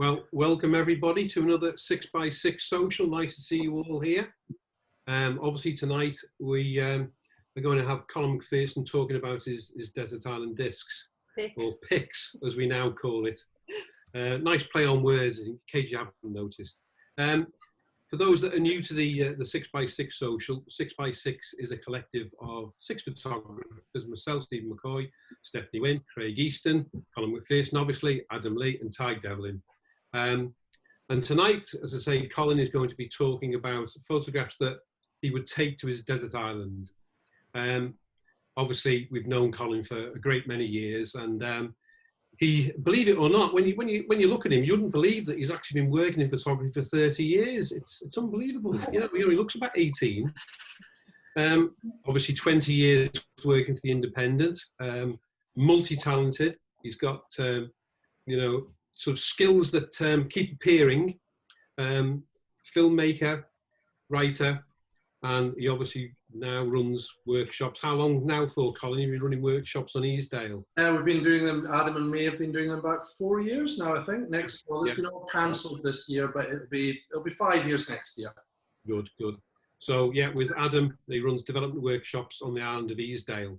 Well, welcome everybody to another 6x6 social. Nice to see you all here. Obviously tonight we are going to have Colin McPherson talking about his Desert Island discs, or Pics as we now call it. Nice play on words in case you haven't noticed. For those that are new to the 6x6 social, 6x6 is a collective of 6 photographers, myself, Stephen McCoy, Stephanie Wynn, Craig Easton, Colin McPherson obviously, Adam Lee and Ty Devlin. And tonight, as I say, Colin is going to be talking about photographs that he would take to his desert island. Obviously, we've known Colin for a great many years, and he, believe it or not, when you look at him, you wouldn't believe that he's actually been working in photography for 30 years. It's unbelievable. You know, he looks about 18. Obviously, 20 years working for the Independent, multi-talented. He's got, you know, sort of skills that keep appearing. Filmmaker, writer, and he obviously now runs workshops. How long now for, Colin? You've been running workshops on Easdale. We've been doing them, Adam and me have been doing them about 4 years now, I think. Well, it's been all cancelled this year, but it'll be 5 years next year. Good. So yeah, with Adam, he runs development workshops on the island of Easdale.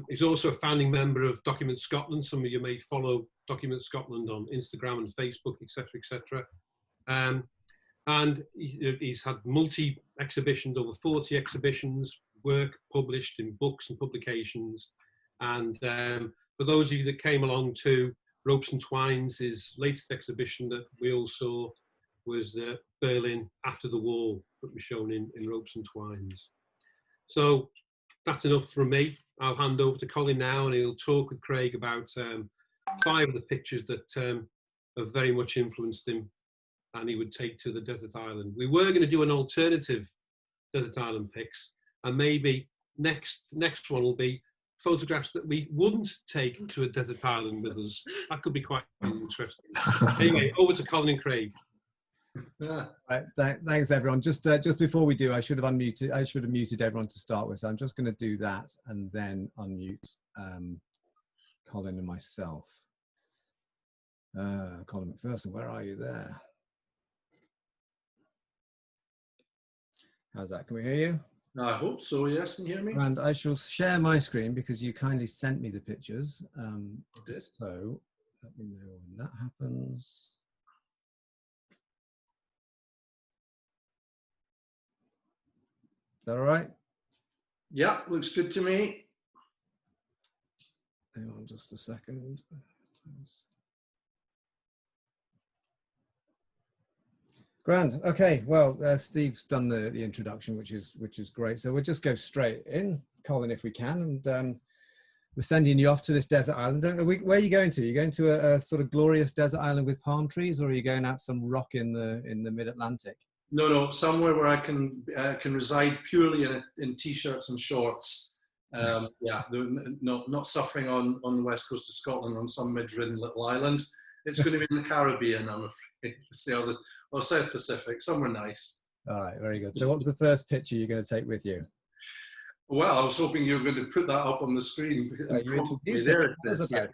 He's also a founding member of Document Scotland. Some of you may follow Document Scotland on Instagram and Facebook, etc., etc. And he's had multi-exhibitions, over 40 exhibitions, work published in books and publications. And for those of you that came along to Ropes and Twines, his latest exhibition that we all saw was Berlin After the Wall, that was shown in Ropes and Twines. So that's enough from me. I'll hand over to Colin now, and he'll talk with Craig about 5 of the pictures that have very much influenced him and he would take to the desert island. We were going to do an alternative desert island pics, and maybe next one will be photographs that we wouldn't take to a desert island with us. That could be quite interesting. Anyway, over to Colin and Craig. Right, thanks everyone. Just before we do, I should have muted everyone to start with, so I'm just going to do that and then unmute Colin and myself. Colin McPherson, where are you there? How's that? Can we hear you? I hope so, yes. Can you hear me? And I shall share my screen because you kindly sent me the pictures. So let me know when that happens. Is that all right? Yeah, looks good to me. Hang on just a second. Grand. Okay. Well, Steve's done the introduction, which is great. So we'll just go straight in, Colin, if we can, and we're sending you off to this desert island. Where are you going to? Are you going to a sort of glorious desert island with palm trees, or are you going out some rock in the mid-Atlantic? No, somewhere where I can reside purely in t-shirts and shorts. Yeah, not suffering on the west coast of Scotland on some mid-ridden little island. It's going to be in the Caribbean, I'm afraid, to say, or South Pacific, somewhere nice. All right, very good. So what's the first picture you're going to take with you? Well, I was hoping you were going to put that up on the screen. There it is. Yeah.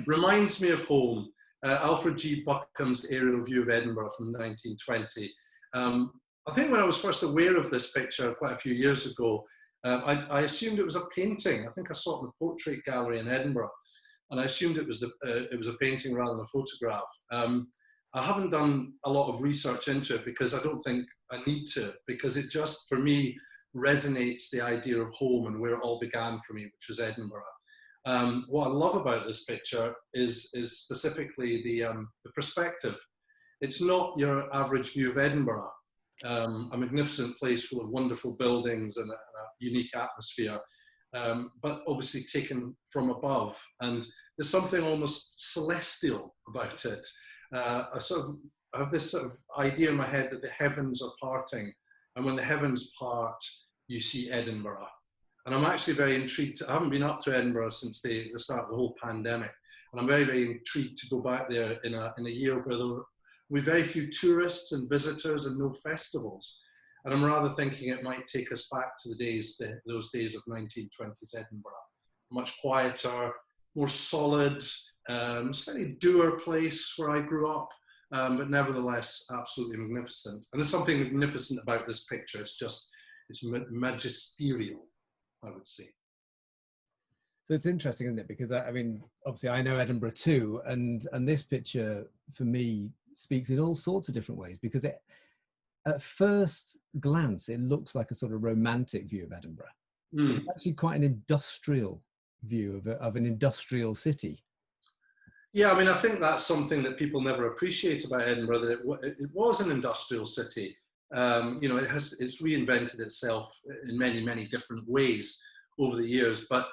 Reminds me of home. Alfred G. Buckham's aerial view of Edinburgh from 1920. I think when I was first aware of this picture quite a few years ago, I assumed it was a painting. I think I saw it in the Portrait Gallery in Edinburgh. And I assumed it was a painting rather than a photograph. I haven't done a lot of research into it because I don't think I need to, because it just, for me, resonates the idea of home and where it all began for me, which was Edinburgh. What I love about this picture is specifically the perspective. It's not your average view of Edinburgh, a magnificent place full of wonderful buildings and a unique atmosphere. But obviously taken from above, and there's something almost celestial about it. I have this sort of idea in my head that the heavens are parting, and when the heavens part, you see Edinburgh. And I'm actually very intrigued. I haven't been up to Edinburgh since the start of the whole pandemic, and I'm very, very intrigued to go back there in a year where there will be very few tourists and visitors and no festivals. And I'm rather thinking it might take us back to those days of 1920s Edinburgh. Much quieter, more solid, slightly dour place where I grew up. but nevertheless absolutely magnificent. And there's something magnificent about this picture. It's magisterial, I would say. So it's interesting, isn't it? Because I mean, obviously I know Edinburgh too, and this picture for me speaks in all sorts of different ways, because at first glance it looks like a sort of romantic view of Edinburgh. It's actually quite an industrial view of an industrial city. Yeah, I mean, I think that's something that people never appreciate about Edinburgh, that it was an industrial city. You know, it's reinvented itself in many, many different ways over the years. But,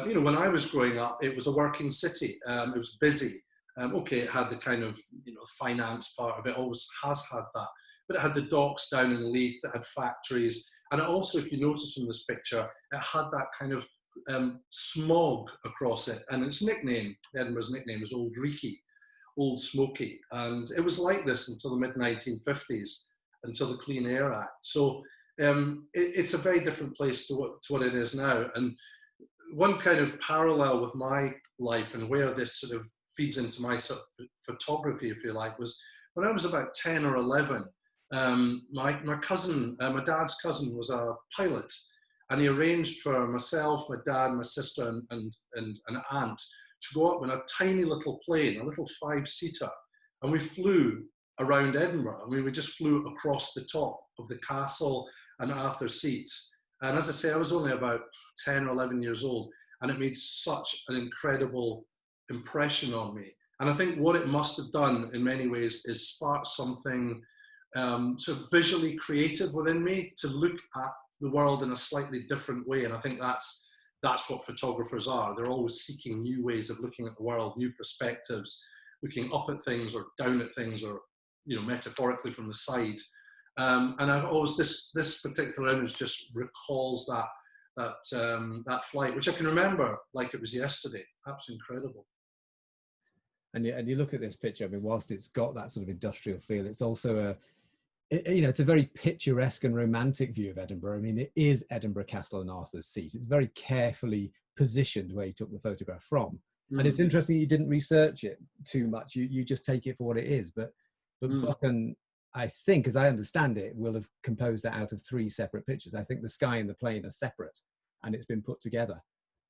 you know, when I was growing up, it was a working city. It was busy. Okay, it had the kind of, you know, finance part of it, always has had that. But it had the docks down in Leith, it had factories. And it also, if you notice from this picture, it had that kind of smog across it, and its nickname, Edinburgh's nickname, was Old Reeky, Old Smoky, and it was like this until the mid-1950s, until the Clean Air Act. So it's a very different place to what it is now. And one kind of parallel with my life and where this sort of feeds into my sort of photography, if you like, was when I was about 10 or 11. My dad's cousin was a pilot. And he arranged for myself, my dad, my sister, and an aunt to go up in a tiny little plane, a little 5-seater. And we flew around Edinburgh. I mean, we just flew across the top of the castle and Arthur Seats. And as I say, I was only about 10 or 11 years old. And it made such an incredible impression on me. And I think what it must have done in many ways is spark something sort of visually creative within me to look at the world in a slightly different way. And I think that's what photographers are. They're always seeking new ways of looking at the world, new perspectives, looking up at things or down at things, or, you know, metaphorically from the side. And I've always, this particular image just recalls that flight, which I can remember like it was yesterday. Absolutely incredible. And you look at this picture, I mean, whilst it's got that sort of industrial feel, it's also you know, it's a very picturesque and romantic view of Edinburgh. I mean, it is Edinburgh Castle and Arthur's Seat. It's very carefully positioned where you took the photograph from. And it's interesting you didn't research it too much. You just take it for what it is. But Buchan, I think, as I understand it, will have composed that out of 3 separate pictures. I think the sky and the plane are separate, and it's been put together,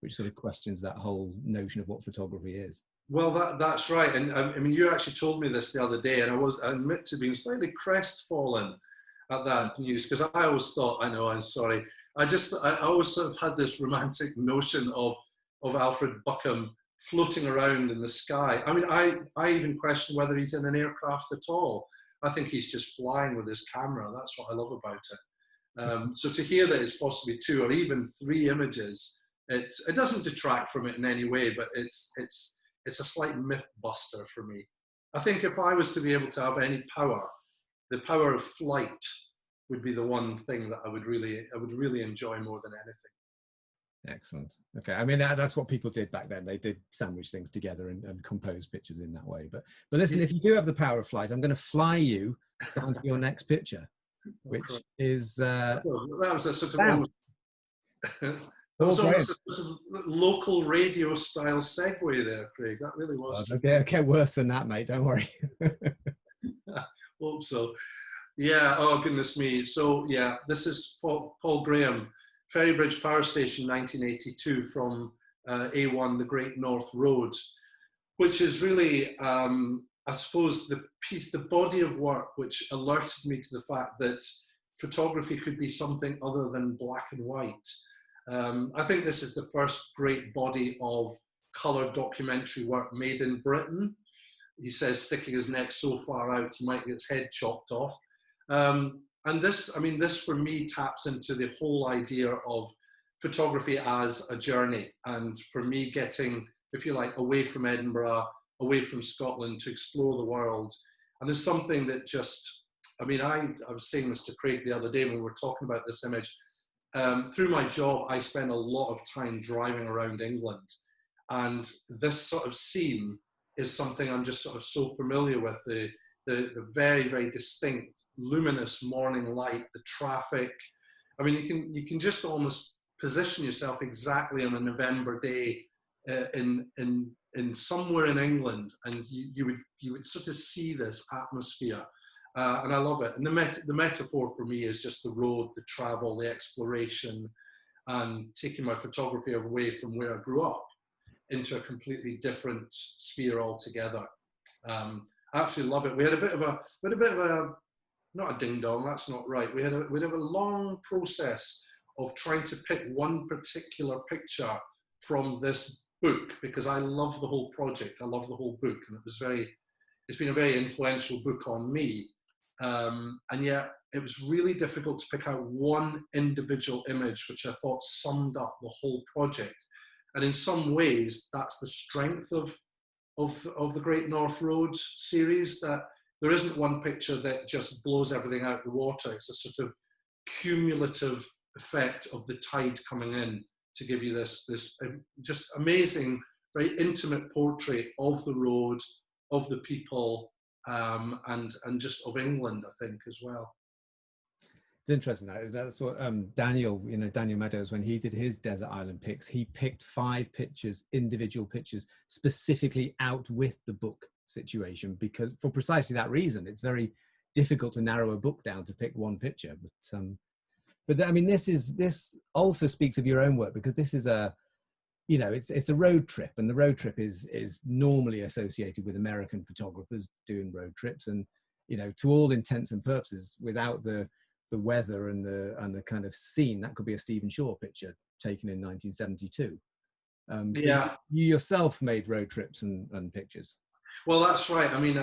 which sort of questions that whole notion of what photography is. Well, that's right. And I mean, you actually told me this the other day, and I admit to being slightly crestfallen at that news, because I always thought, I know, I'm sorry. I always sort of had this romantic notion of Alfred Buchan floating around in the sky. I mean, I even question whether he's in an aircraft at all. I think he's just flying with his camera. That's what I love about it. So to hear that it's possibly 2 or even 3 images, it doesn't detract from it in any way, but it's a slight myth buster for me. I think if I was to be able to have any power, the power of flight would be the one thing that I would really enjoy more than anything. Excellent. Okay. I mean, that's what people did back then. They did sandwich things together and compose pictures in that way. But listen, if you do have the power of flight, I'm going to fly you down to your next picture, which is that was a sort of that was almost a sort of local radio style segue there, Craig. That really was. Okay, worse than that, mate. Don't worry. Hope so. Yeah. Oh goodness me. So yeah, this is Paul Graham, Ferrybridge Power Station, 1982, from A1, the Great North Road, which is really, I suppose, the body of work which alerted me to the fact that photography could be something other than black and white. I think this is the first great body of colour documentary work made in Britain. He says, sticking his neck so far out, he might get his head chopped off. And this, I mean, this for me taps into the whole idea of photography as a journey. And for me getting, if you like, away from Edinburgh, away from Scotland to explore the world. And there's something that just, I mean, I was saying this to Craig the other day when we were talking about this image. Through my job, I spend a lot of time driving around England. And this sort of scene is something I'm just sort of so familiar with, the very, very distinct luminous morning light, the traffic. I mean, you can just almost position yourself exactly on a November day in in somewhere in England, and you would sort of see this atmosphere, and I love it. And the metaphor for me is just the road, the travel, the exploration, and taking my photography away from where I grew up into a completely different sphere altogether. I absolutely love it. We had a bit of a not a ding dong, that's not right. We had a long process of trying to pick one particular picture from this book, because I love the whole project. I love the whole book, and it's been a very influential book on me. And yet it was really difficult to pick out one individual image which I thought summed up the whole project. And in some ways, that's the strength of the Great North Road series, that there isn't one picture that just blows everything out the water. It's a sort of cumulative effect of the tide coming in to give you this just amazing, very intimate portrait of the road, of the people, and just of England, I think, as well. It's interesting that's what Daniel Meadows, when he did his Desert Island Pics, he picked 5 pictures, individual pictures, specifically out with the book situation, because for precisely that reason, it's very difficult to narrow a book down to pick one picture. But I mean, this also speaks of your own work, because this is it's a road trip, and the road trip is normally associated with American photographers doing road trips, and to all intents and purposes, without the weather and the kind of scene, that could be a Stephen Shaw picture taken in 1972. Yeah, you yourself made road trips and pictures. Well, that's right. I mean,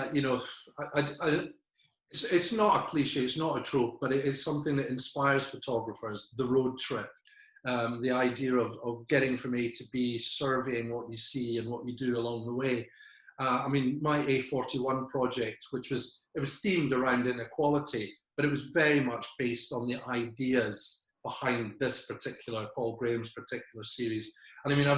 it's not a cliche, it's not a trope, but it is something that inspires photographers, the road trip. The idea of getting from A to B, surveying what you see and what you do along the way. I mean, my A41 project, it was themed around inequality, but it was very much based on the ideas behind this particular, Paul Graham's particular series. And I mean,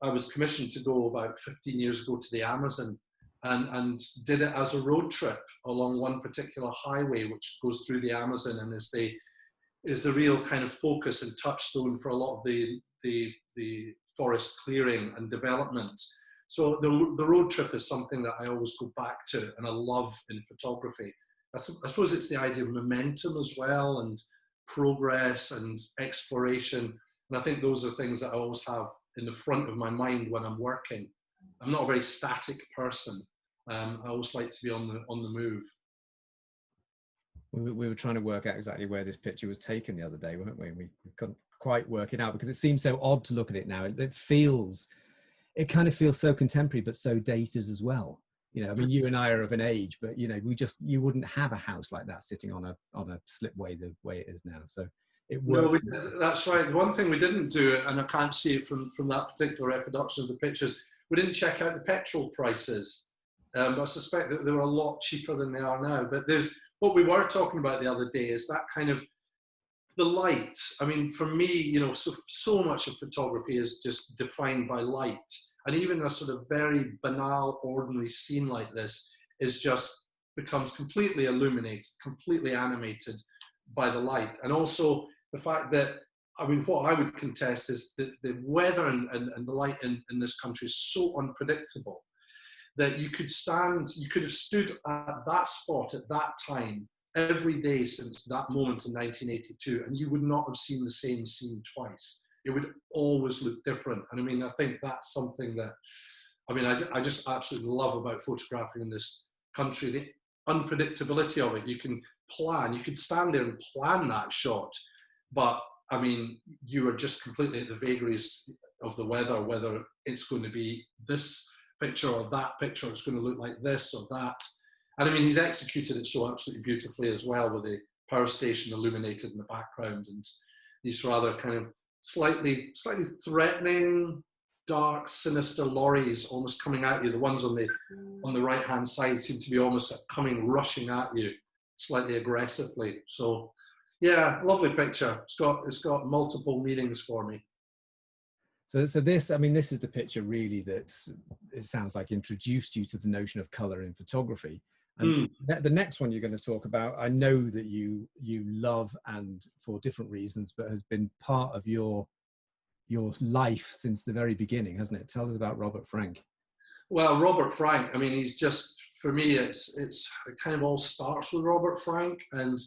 I was commissioned to go about 15 years ago to the Amazon, and did it as a road trip along one particular highway which goes through the Amazon, and is the real kind of focus and touchstone for a lot of the forest clearing and development. So the road trip is something that I always go back to, and I love in photography. I suppose it's the idea of momentum as well, and progress and exploration. And I think those are things that I always have in the front of my mind when I'm working. I'm not a very static person. I always like to be on the move. We were trying to work out exactly where this picture was taken the other day, weren't we? And we couldn't quite work it out, because it seems so odd to look at it now. It kind of feels so contemporary, but so dated as well. I mean, you and I are of an age, but you wouldn't have a house like that sitting on a slipway the way it is now. So it worked. No, that's right. The one thing we didn't do, and I can't see it from that particular reproduction of the pictures, we didn't check out the petrol prices. I suspect that they were a lot cheaper than they are now. But what we were talking about the other day is that kind of the light. I mean, for me, so much of photography is just defined by light. And even a sort of very banal, ordinary scene like this becomes completely illuminated, completely animated by the light. And also the fact that, I mean, what I would contest is that the weather and the light in this country is so unpredictable that you could have stood at that spot at that time every day since that moment in 1982, and you would not have seen the same scene twice. It would always look different. And I mean, I think that's something that, I mean, I just absolutely love about photographing in this country, the unpredictability of it. You can stand there and plan that shot, but I mean, you are just completely at the vagaries of the weather, whether it's going to be this picture or that picture, it's going to look like this or that. And I mean, he's executed it so absolutely beautifully as well, with the power station illuminated in the background, and these rather kind of slightly threatening, dark, sinister lorries almost coming at you. The ones on the right hand side seem to be almost rushing at you slightly aggressively. So yeah, lovely picture. It's got multiple meanings for me. So this, I mean, this is the picture really that it sounds like introduced you to the notion of color in photography. And the next one you're going to talk about, I know that you love, and for different reasons, but has been part of your your life since the very beginning, hasn't it? Tell us about Robert Frank. Well, Robert Frank, I mean, he's just, for me, it kind of all starts with Robert Frank. And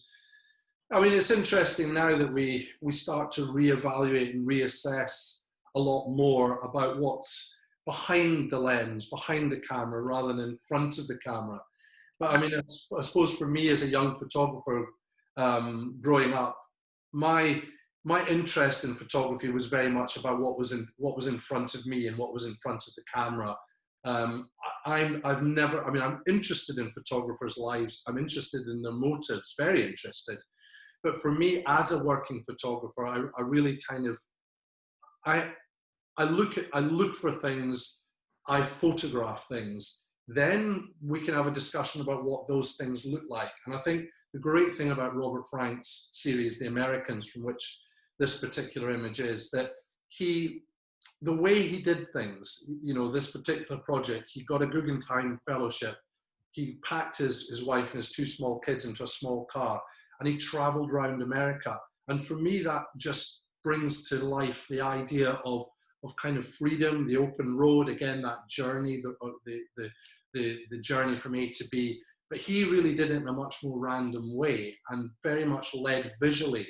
I mean, it's interesting now that we start to reevaluate and reassess a lot more about what's behind the lens, behind the camera, rather than in front of the camera. But I mean, I suppose for me as a young photographer growing up, my interest in photography was very much about what was in front of me and what was in front of the camera. I'm interested in photographers' lives. I'm interested in their motives, very interested. But for me, as a working photographer, I really kind of, I look for things, I photograph things. Then we can have a discussion about what those things look like. And I think the great thing about Robert Frank's series, The Americans, from which this particular image is, that the way he did things, you know, this particular project, he got a Guggenheim Fellowship. He packed his wife and his two small kids into a small car, and he traveled around America. And for me, that just brings to life the idea of kind of freedom, the open road, again, that journey, the journey from A to B. But he really did it in a much more random way and very much led visually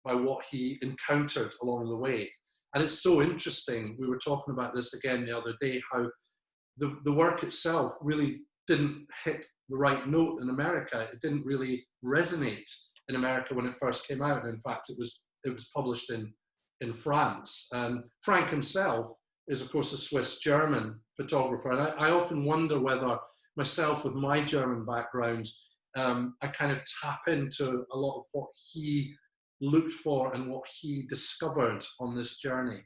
by what he encountered along the way. And it's so interesting, we were talking about this again the other day, how the work itself really didn't hit the right note in America. It didn't really resonate in America when it first came out. And in fact, it was published in France. And Frank himself is, of course, a Swiss-German photographer. And I often wonder whether myself, with my German background, I kind of tap into a lot of what he looked for and what he discovered on this journey.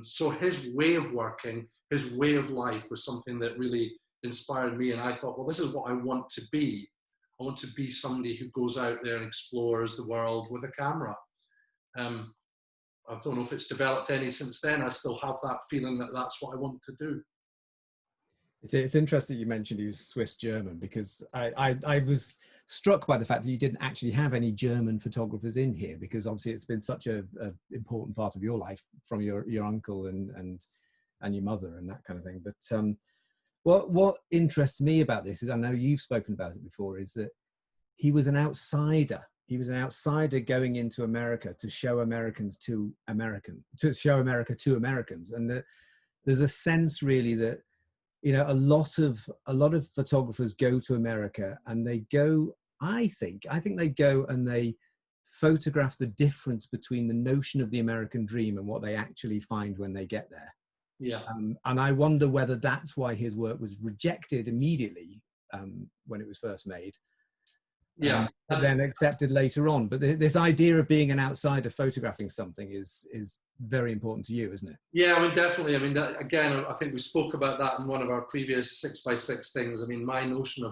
So his way of working, his way of life was something that really inspired me. And I thought, well, this is what I want to be. I want to be somebody who goes out there and explores the world with a camera. I don't know if it's developed any since then. I still have that feeling that that's what I want to do. It's interesting you mentioned he was Swiss-German, because I was struck by the fact that you didn't actually have any German photographers in here, because obviously it's been such a important part of your life from your uncle and your mother and that kind of thing. But what interests me about this is, I know you've spoken about it before, is that he was an outsider. He was an outsider going into America to show Americans to show America to Americans. And there's a sense really that, you know, a lot of photographers go to America and they go, I think they go and they photograph the difference between the notion of the American dream and what they actually find when they get there. Yeah. And I wonder whether that's why his work was rejected immediately when it was first made. Yeah. But then accepted later on. But this idea of being an outsider photographing something is very important to you, isn't it? Yeah, I mean, definitely. I mean, again, I think we spoke about that in one of our previous 6x6 things. I mean, my notion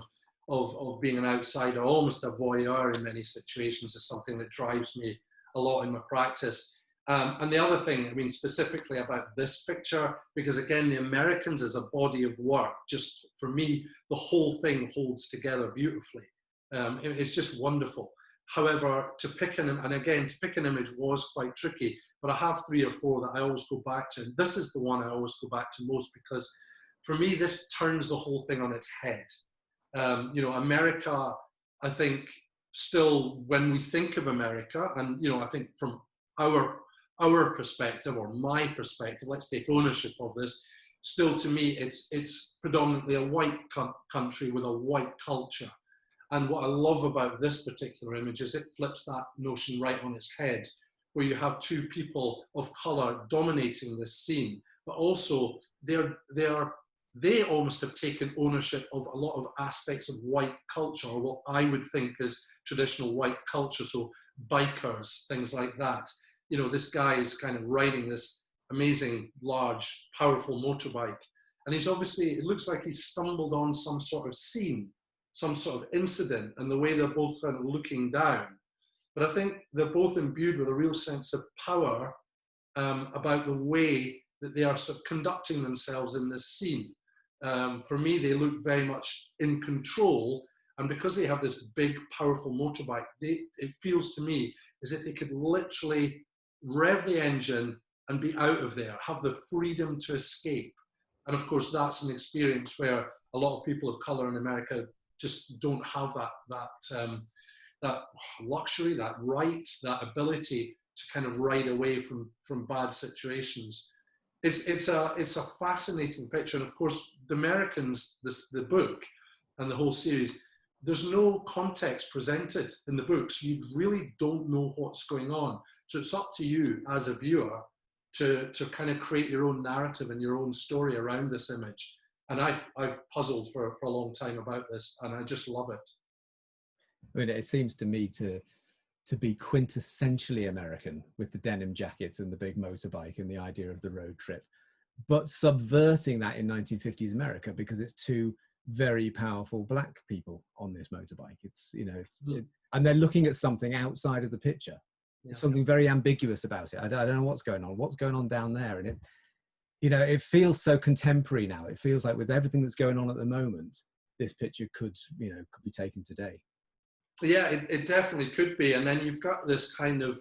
of being an outsider, almost a voyeur in many situations, is something that drives me a lot in my practice. And the other thing, I mean, specifically about this picture, because again, The Americans as a body of work, just for me, the whole thing holds together beautifully. It's just wonderful. However, to pick an image was quite tricky, but I have 3 or 4 that I always go back to. And this is the one I always go back to most, because for me, this turns the whole thing on its head. You know, America, I think still, when we think of America, and, you know, I think from our perspective, or my perspective, let's take ownership of this, still to me, it's predominantly a white country with a white culture. And what I love about this particular image is it flips that notion right on its head, where you have 2 people of color dominating this scene, but also they almost have taken ownership of a lot of aspects of white culture, or what I would think is traditional white culture. So bikers, things like that. You know, this guy is kind of riding this amazing, large, powerful motorbike. And he's obviously, it looks like he's stumbled on some sort of scene, some sort of incident, and the way they're both kind of looking down. But I think they're both imbued with a real sense of power about the way that they are sort of conducting themselves in this scene. For me, they look very much in control, and because they have this big, powerful motorbike, it feels to me as if they could literally rev the engine and be out of there, have the freedom to escape. And of course, that's an experience where a lot of people of color in America just don't have that luxury, that right, that ability to kind of ride away from bad situations. It's a fascinating picture. And of course, the Americans, the book and the whole series, there's no context presented in the book, so you really don't know what's going on. So it's up to you as a viewer to kind of create your own narrative and your own story around this image. And I've puzzled for a long time about this, and I just love it. I mean, it seems to me to be quintessentially American, with the denim jacket and the big motorbike and the idea of the road trip, but subverting that in 1950s America, because it's two very powerful black people on this motorbike. It's, you know, and they're looking at something outside of the picture. There's something very ambiguous about it. I don't know what's going on down there. And it, you know, it feels so contemporary now. It feels like with everything that's going on at the moment, this picture could be taken today. Yeah, it definitely could be. And then you've got this kind of,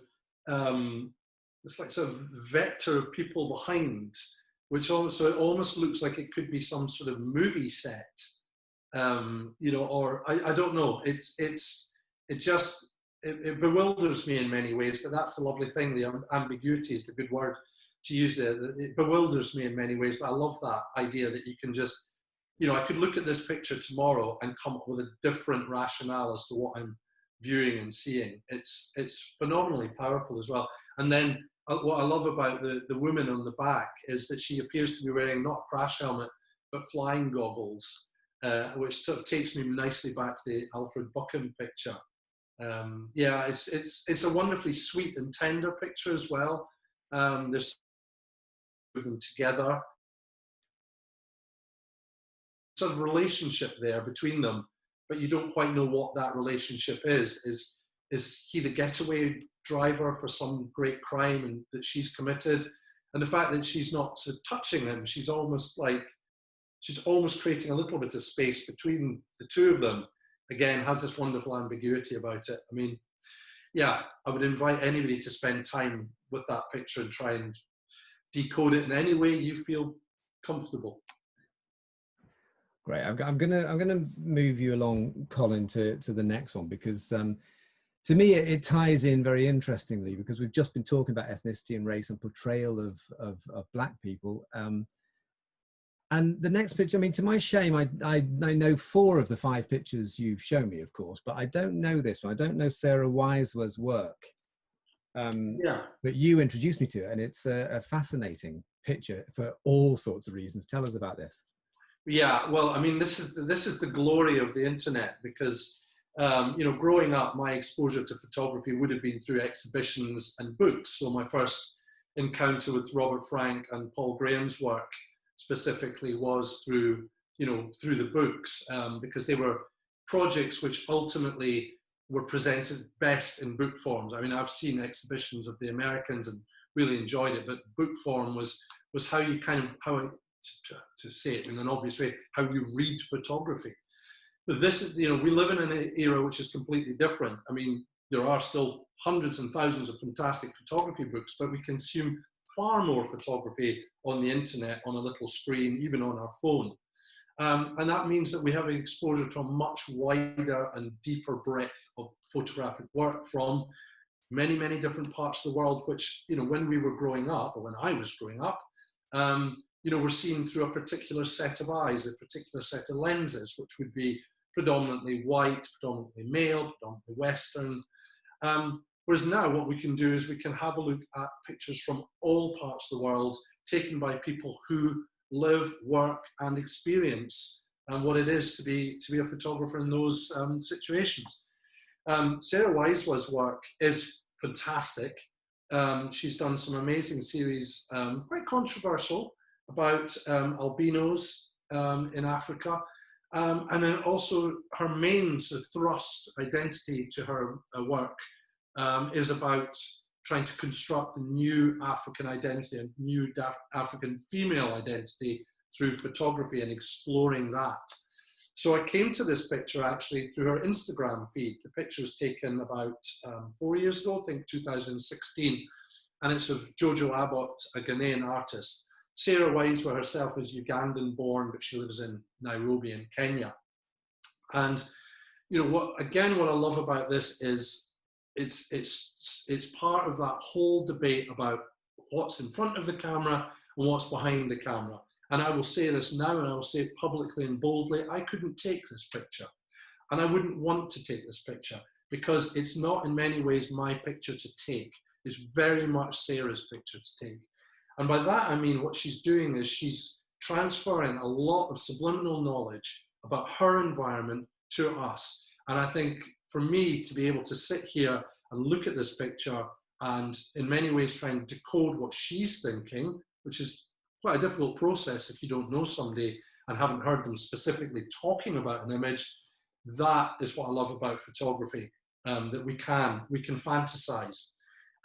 it's like sort of vector of people behind, which also, it almost looks like it could be some sort of movie set, you know, or I don't know. It bewilders me in many ways, but that's the lovely thing. The ambiguity is the good word to use there. It bewilders me in many ways, but I love that idea that you can just, you know, I could look at this picture tomorrow and come up with a different rationale as to what I'm viewing and seeing. It's phenomenally powerful as well. And then what I love about the woman on the back is that she appears to be wearing not a crash helmet, but flying goggles, which sort of takes me nicely back to the Alfred Buchan picture. Yeah, it's a wonderfully sweet and tender picture as well. There's them together, sort of relationship there between them, but you don't quite know what that relationship is. Is he the getaway driver for some great crime and that she's committed? And the fact that she's not sort of touching him, she's almost creating a little bit of space between the two of them. Again, has this wonderful ambiguity about it. I mean, yeah, I would invite anybody to spend time with that picture and try and decode it in any way you feel comfortable. Great. I'm gonna move you along, Colin, to the next one, because to me it ties in very interestingly, because we've just been talking about ethnicity and race and portrayal of black people. And the next picture, I mean, to my shame, I know 4 of the 5 pictures you've shown me, of course, but I don't know this one. I don't know Sarah Weisler's work that you introduced me to, and it's a fascinating picture for all sorts of reasons. Tell us about this. Yeah, well, I mean, this is the glory of the internet, because you know, growing up, my exposure to photography would have been through exhibitions and books. So my first encounter with Robert Frank and Paul Graham's work specifically was through the books, because they were projects which ultimately were presented best in book forms. I mean, I've seen exhibitions of the Americans and really enjoyed it, but book form was how you to say it in an obvious way, how you read photography. But this is, you know, we live in an era which is completely different. I mean, there are still hundreds and thousands of fantastic photography books, but we consume far more photography on the internet, on a little screen, even on our phone. And that means that we have exposure to a much wider and deeper breadth of photographic work from many, many different parts of the world, which, you know, when we were growing up, or when I was growing up, you know, we're seen through a particular set of eyes, a particular set of lenses, which would be predominantly white, predominantly male, predominantly Western. Whereas now what we can do is we can have a look at pictures from all parts of the world, taken by people who live, work, and experience what it is to be a photographer in those situations. Sarah Weisler's work is fantastic. She's done some amazing series, quite controversial, about albinos in Africa. And then also her main sort of thrust identity to her work is about trying to construct a new African identity, a new African female identity through photography and exploring that. So I came to this picture actually through her Instagram feed. The picture was taken about 4 years ago, I think 2016. and it's of Jojo Abbott, a Ghanaian artist. Sarah Wisewa herself is Ugandan born, but she lives in Nairobi in Kenya. And you know what I love about this is it's part of that whole debate about what's in front of the camera and what's behind the camera. And I will say this now, and I will say it publicly and boldly, I couldn't take this picture. And I wouldn't want to take this picture because it's not in many ways my picture to take. It's very much Sarah's picture to take. And by that, I mean what she's doing is she's transferring a lot of subliminal knowledge about her environment to us. And I think for me to be able to sit here and look at this picture and in many ways try and decode what she's thinking, which is quite a difficult process if you don't know somebody and haven't heard them specifically talking about an image, that is what I love about photography, that we can fantasize.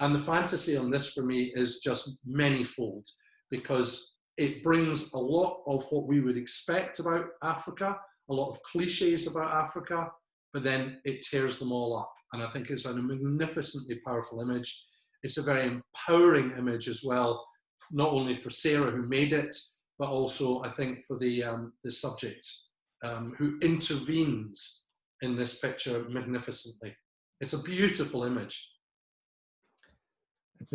And the fantasy on this for me is just manyfold, because it brings a lot of what we would expect about Africa, a lot of cliches about Africa, but then it tears them all up. And I think it's a magnificently powerful image. It's a very empowering image as well, not only for Sarah who made it, but also I think for the subject who intervenes in this picture magnificently. It's a beautiful image. It's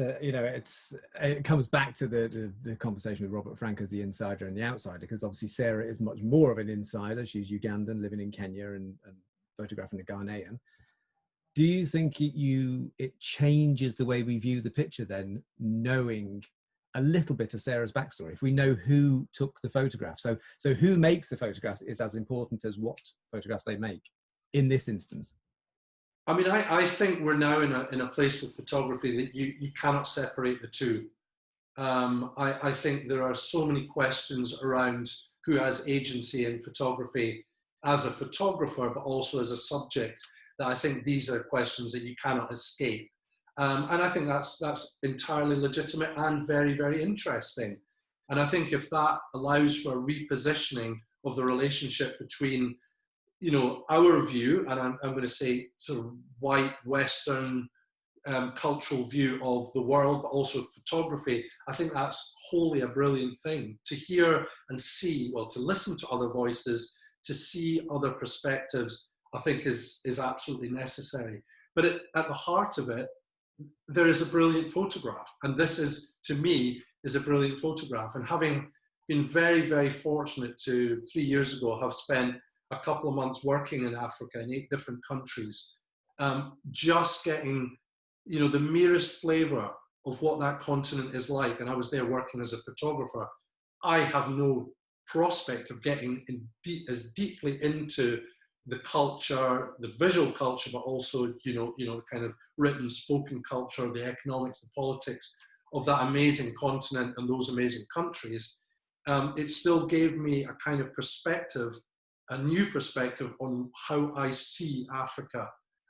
it comes back to the conversation with Robert Frank as the insider and the outsider, because obviously Sarah is much more of an insider. She's Ugandan, living in Kenya and photographing a Ghanaian. Do you think it changes the way we view the picture then, knowing a little bit of Sarah's backstory? If we know who took the photograph, so who makes the photographs is as important as what photographs they make in this instance. I mean, I think we're now in a place with photography that you cannot separate the two. I think there are so many questions around who has agency in photography as a photographer, but also as a subject, that I think these are questions that you cannot escape. And I think that's entirely legitimate and very, very interesting. And I think if that allows for a repositioning of the relationship between, you know, our view, and I'm going to say sort of white, Western, cultural view of the world, but also photography, I think that's wholly a brilliant thing. To hear and see, well, to listen to other voices, to see other perspectives, I think is absolutely necessary. But at the heart of it, there is a brilliant photograph. And this is, to me, is a brilliant photograph. And having been very, very fortunate to 3 years ago have spent a couple of months working in Africa in 8 different countries, just getting, you know, the merest flavor of what that continent is like. And I was there working as a photographer. I have no prospect of getting as deeply into the culture, the visual culture, but also, you know, the kind of written, spoken culture, the economics, the politics of that amazing continent and those amazing countries. It still gave me a kind of perspective, a new perspective on how I see Africa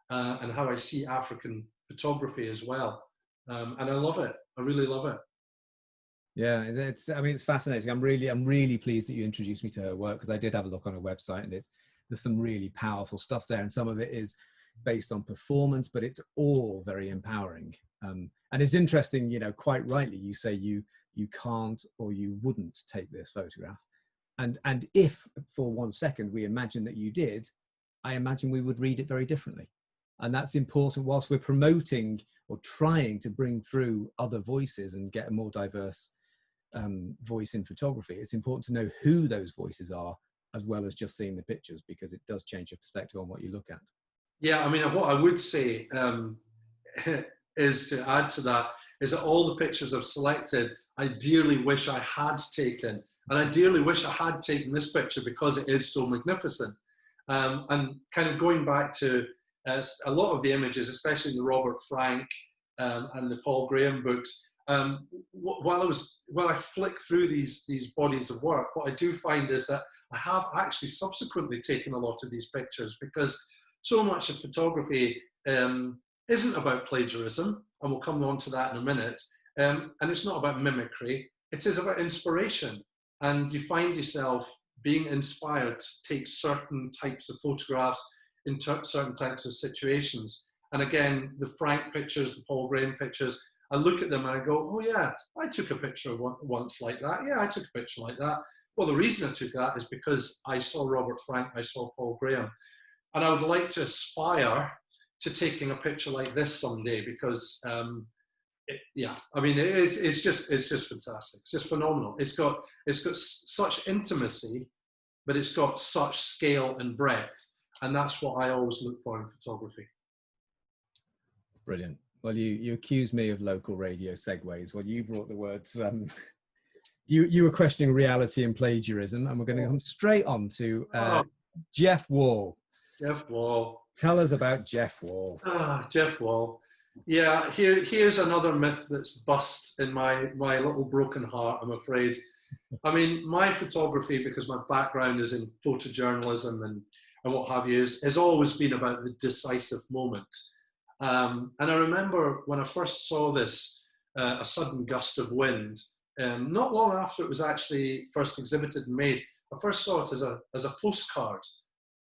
and how I see African photography as well. And I love it. I really love it. Yeah, it's fascinating. I'm really pleased that you introduced me to her work, because I did have a look on her website, and there's some really powerful stuff there, and some of it is based on performance, but it's all very empowering. And it's interesting, you know, quite rightly, you say you can't or you wouldn't take this photograph. And if for 1 second we imagine that you did, I imagine we would read it very differently. And that's important whilst we're promoting or trying to bring through other voices and get a more diverse voice in photography. It's important to know who those voices are, as well as just seeing the pictures, because it does change your perspective on what you look at. Yeah, I mean, what I would say is, to add to that, is that all the pictures I've selected, I dearly wish I had taken. And I dearly wish I had taken this picture because it is so magnificent. And kind of going back to a lot of the images, especially in the Robert Frank and the Paul Graham books, while I flick through these bodies of work, what I do find is that I have actually subsequently taken a lot of these pictures, because so much of photography isn't about plagiarism, and we'll come on to that in a minute, and it's not about mimicry, it is about inspiration. And you find yourself being inspired to take certain types of photographs in certain types of situations. And again, the Frank pictures, the Paul Graham pictures, I look at them and I go, oh yeah, I took a picture of one once like that. Yeah, I took a picture like that. Well, the reason I took that is because I saw Robert Frank, I saw Paul Graham, and I would like to aspire to taking a picture like this someday, because yeah, I mean, it's just fantastic. It's just phenomenal. It's got such intimacy, but it's got such scale and breadth, and that's what I always look for in photography. Brilliant. Well, you accused me of local radio segues. Well, you brought the words. You were questioning reality and plagiarism, and we're going to come straight on to Jeff Wall. Jeff Wall. Tell us about Jeff Wall. Jeff Wall. Yeah, here's another myth that's bust in my little broken heart, I'm afraid. I mean, my photography, because my background is in photojournalism and what have you, has always been about the decisive moment. And I remember when I first saw this, a sudden gust of wind, not long after it was actually first exhibited and made. I first saw it as a postcard,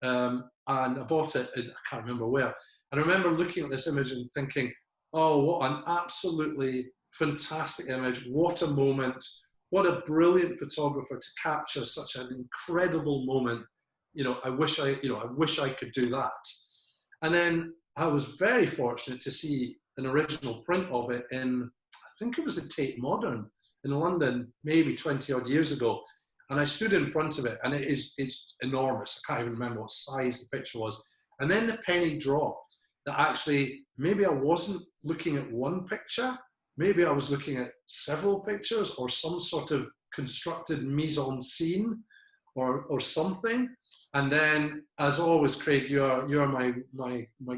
and I bought it, I can't remember where. And I remember looking at this image and thinking, oh, what an absolutely fantastic image. What a moment. What a brilliant photographer to capture such an incredible moment. You know, I wish I could do that. And then I was very fortunate to see an original print of it in, I think it was the Tate Modern in London, maybe 20 odd years ago. And I stood in front of it, and it's enormous. I can't even remember what size the picture was. And then the penny dropped that actually maybe I wasn't looking at one picture, maybe I was looking at several pictures or some sort of constructed mise-en-scene or something. And then, as always, Craig, you are my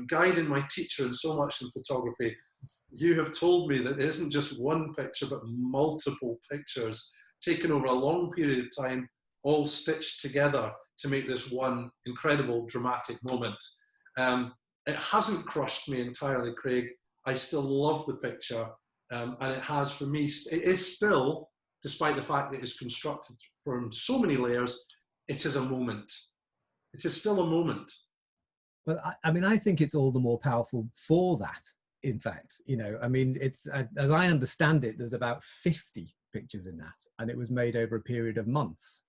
guide and my teacher in so much in photography. You have told me that it isn't just one picture, but multiple pictures taken over a long period of time, all stitched together to make this one incredible dramatic moment. It hasn't crushed me entirely, Craig. I still love the picture, and it has for me, it is still, despite the fact that it's constructed from so many layers, it is a moment. It is still a moment. Well, I mean, I think it's all the more powerful for that, in fact. You know, I mean, it's, as I understand it, there's about 50 pictures in that, and it was made over a period of months.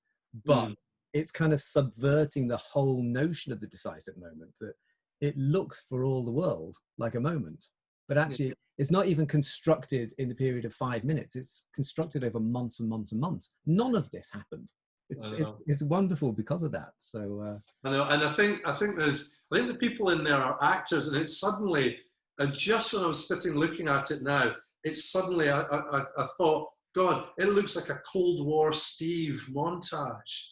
But it's kind of subverting the whole notion of the decisive moment, that it looks for all the world like a moment. But actually, it's not even constructed in the period of 5 minutes. It's constructed over months and months and months. None of this happened. It's wonderful because of that. So I know, and I think the people in there are actors, and it's suddenly, and just when I was sitting looking at it now, it's suddenly I thought, God, it looks like a Cold War Steve montage,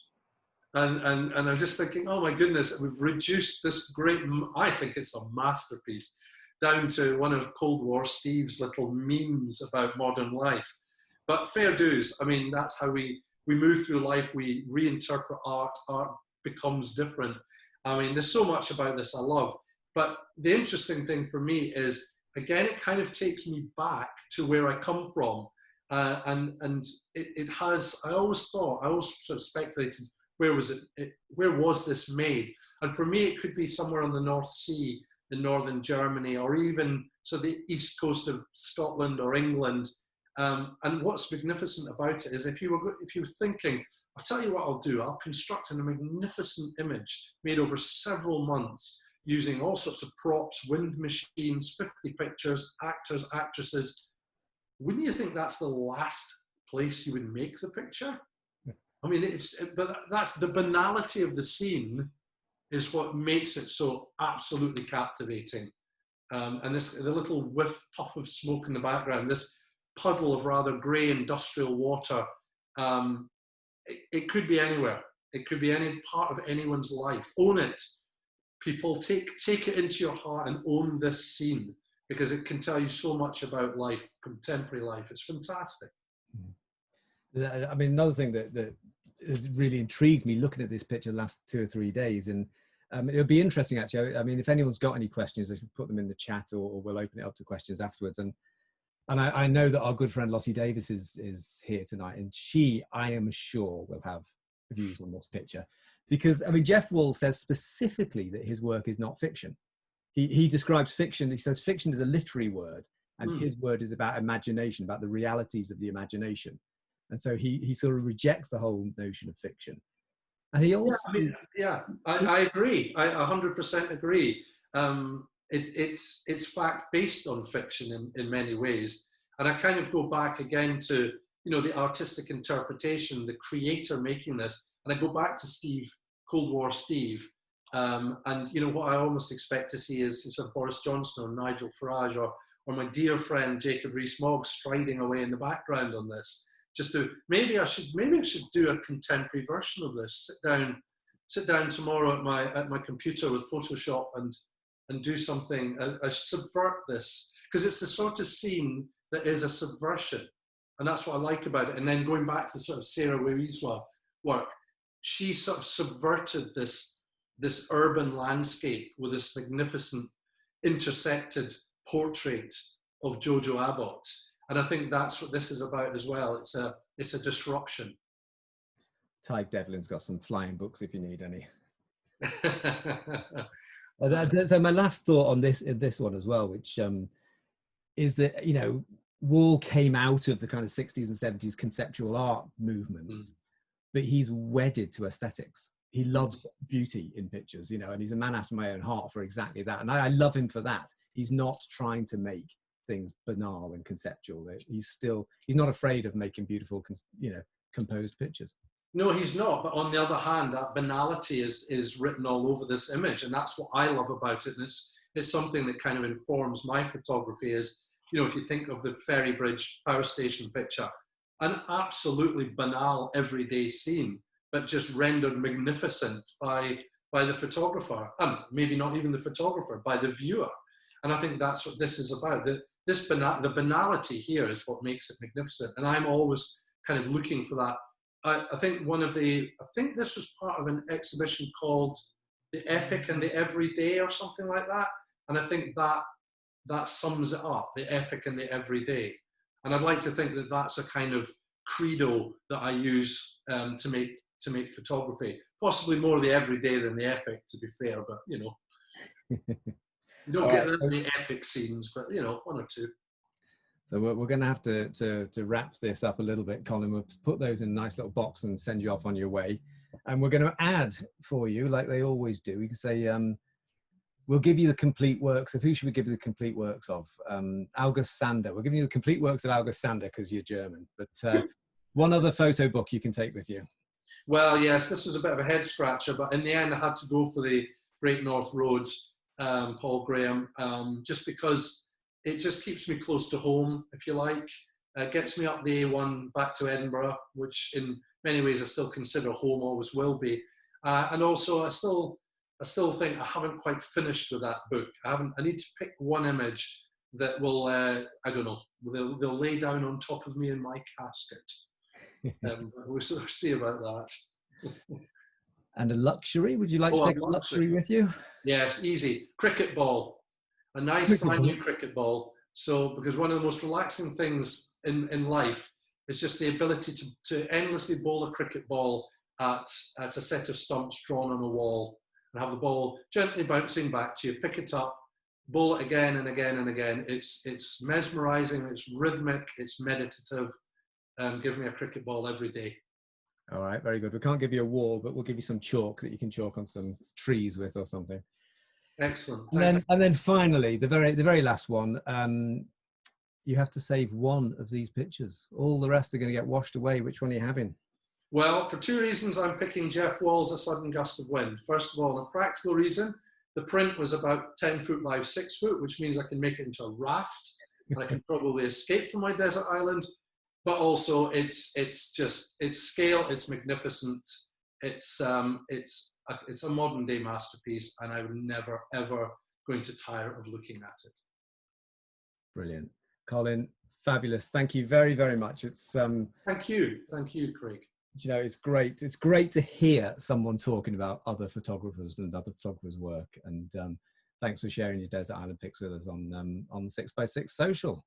and I'm just thinking, oh my goodness, we've reduced this great, I think it's a masterpiece, down to one of Cold War Steve's little memes about modern life. But fair dues. I mean, that's how we move through life, we reinterpret art becomes different. I mean, there's so much about this I love, but the interesting thing for me is, again, it kind of takes me back to where I come from. And it has, I always sort of speculated, where was this made? And for me, it could be somewhere on the North Sea in northern Germany, or even the east coast of Scotland or England. And what's magnificent about it is, if you were thinking, I'll tell you what I'll do, I'll construct a magnificent image made over several months using all sorts of props, wind machines, 50 pictures, actors, actresses. Wouldn't you think that's the last place you would make the picture? I mean, but that's the banality of the scene is what makes it so absolutely captivating. And the little puff of smoke in the background, this puddle of rather grey industrial water, it could be anywhere. It could be any part of anyone's life. Own it. People, take it into your heart and own this scene, because it can tell you so much about life, contemporary life. It's fantastic. I mean, another thing that has really intrigued me looking at this picture the last 2 or 3 days, and it'll be interesting actually. I mean, if anyone's got any questions, they can put them in the chat, or we'll open it up to questions afterwards. And I know that our good friend Lottie Davis is here tonight, and she, I am sure, will have views on this picture, because I mean, Jeff Wall says specifically that his work is not fiction. He describes fiction. He says fiction is a literary word, And his word is about imagination, about the realities of the imagination. And so he sort of rejects the whole notion of fiction. And he also... I agree. I 100% agree. It's fact-based on fiction in many ways. And I kind of go back again to, the artistic interpretation, the creator making this. And I go back to Steve, Cold War Steve. And, what I almost expect to see is sort of Boris Johnson or Nigel Farage or my dear friend Jacob Rees-Mogg striding away in the background on this. Just to, maybe I should do a contemporary version of this. Sit down tomorrow at my computer with Photoshop and do something, subvert this. Because it's the sort of scene that is a subversion. And that's what I like about it. And then going back to the sort of Sarah Wieswa work, she sort of subverted this urban landscape with this magnificent intersected portrait of Jojo Abbott. And I think that's what this is about as well. It's a disruption. Tyke Devlin's got some flying books if you need any. So my last thought on this one as well, which is that, Wall came out of the kind of 60s and 70s conceptual art movements, but he's wedded to aesthetics. He loves beauty in pictures, and he's a man after my own heart for exactly that. And I love him for that. He's not trying to make things banal and conceptual. He's not afraid of making beautiful, composed pictures. No, he's not. But on the other hand, that banality is written all over this image. And that's what I love about it. And it's something that kind of informs my photography is, if you think of the Ferry Bridge power station picture, an absolutely banal everyday scene, but just rendered magnificent by the photographer, and maybe not even the photographer, by the viewer. And I think that's what this is about. The banality here is what makes it magnificent. And I'm always kind of looking for that. I think this was part of an exhibition called The Epic and the Everyday or something like that. And I think that sums it up, the epic and the everyday. And I'd like to think that that's a kind of credo that I use to make photography. Possibly more the everyday than the epic, to be fair, but you don't get that many epic scenes, but one or two. So we're going to have to wrap this up a little bit, Colin. We'll put those in a nice little box and send you off on your way. And we're going to add for you, like they always do. We can say, we'll give you the complete works of, who should we give you the complete works of? August Sander. We're giving you the complete works of August Sander because you're German. But one other photo book you can take with you. Well, yes, this was a bit of a head scratcher, but in the end I had to go for the Great North Roads, Paul Graham, just because it just keeps me close to home, if you like. Gets me up the A1 back to Edinburgh, which in many ways I still consider home, always will be. And also I still think I haven't quite finished with that book. I need to pick one image that will, I don't know, they'll lay down on top of me in my casket. We'll sort of see about that. And a luxury? Would you like to take a luxury with you? Yes, easy. Cricket ball. A nice brand new cricket ball. So, because one of the most relaxing things in life is just the ability to endlessly bowl a cricket ball at a set of stumps drawn on a wall and have the ball gently bouncing back to you, pick it up, bowl it again and again and again. It's mesmerizing, it's rhythmic, it's meditative. Give me a cricket ball every day. All right, very good. We can't give you a wall, but we'll give you some chalk that you can chalk on some trees with or something. Excellent. And then finally, the very last one, you have to save one of these pictures. All the rest are going to get washed away. Which one are you having? Well, for two reasons, I'm picking Jeff Wall's A Sudden Gust of Wind. First of all, a practical reason, the print was about 10 foot by 6 foot, which means I can make it into a raft and I can probably escape from my desert island. But also it's scale, it's magnificent. It's a modern day masterpiece, and I'm never, ever going to tire of looking at it. Brilliant. Colin, fabulous. Thank you very, very much. It's Thank you, Craig. It's great. It's great to hear someone talking about other photographers and other photographers' work. And thanks for sharing your Desert Island pics with us on 6x6 Social.